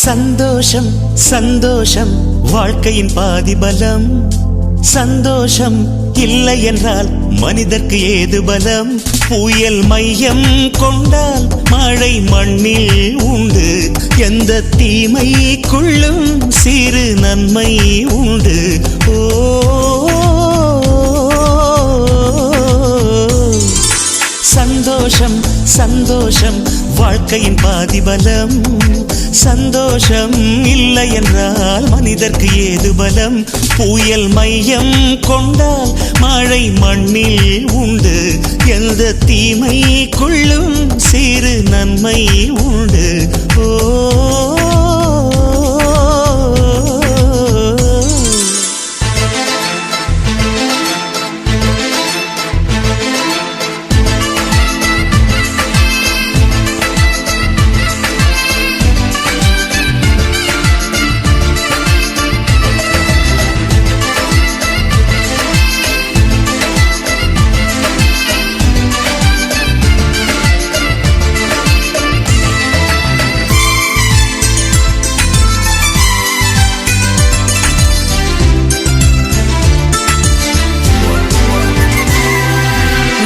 சந்தோஷம் சந்தோஷம் வாழ்க்கையின் பாதிபலம். சந்தோஷம் இல்லை என்றால் மனிதர்க்கு ஏது பலம்? புயல் மையம் கொண்டால் மழை மண்ணில் உண்டு. எந்த தீமைக்குள்ளும் சிறு நன்மை உண்டு. ஓ சந்தோஷம் சந்தோஷம் வாழ்க்கையின் பாதிபலம். சந்தோஷம் இல்லை என்றால் மனிதர்க்கு ஏது பலம்? புயல் மையம் கொண்டால் மழை மண்ணில் உண்டு. எந்த தீமைக்குள்ளும் சிறு நன்மை உண்டு. ஓ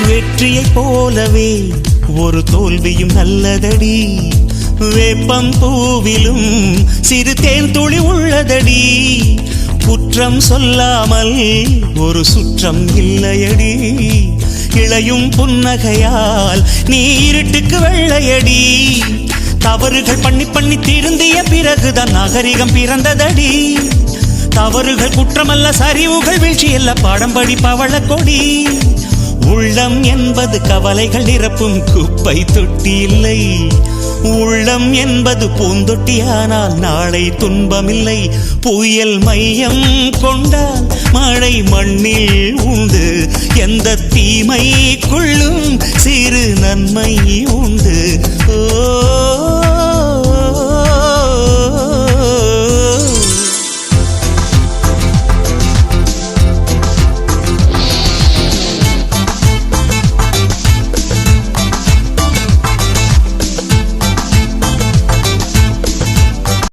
வெற்றியை போலவே ஒரு தோல்வியும் நல்லதடி. வேப்பம் பூவிலும் சிறு தேன் துளி உள்ளதடி. குற்றம் சொல்லாமல் ஒரு சுற்றம் இல்லையடி. இளையும் புன்னகையால் நீ இருட்டுக்கு வெள்ளையடி. தவறுகள் பண்ணி பண்ணி திருந்திய பிறகுதான் நாகரிகம் பிறந்ததடி. தவறுகள் குற்றமல்ல, சரிவுகள் வீழ்ச்சியல்ல, பாடம் படி பவள கொடி. உள்ளம் என்பது கவலைகள் நிரப்பும் குப்பை தொட்டி இல்லை. உள்ளம் என்பது பூந்தொட்டியானால் நாளை துன்பமில்லை. புயல் மையம் கொண்டால் மழை மண்ணில் உண்டு. எந்த தீமைக்குள்ளும் சிறு நன்மை உண்டு. ஓ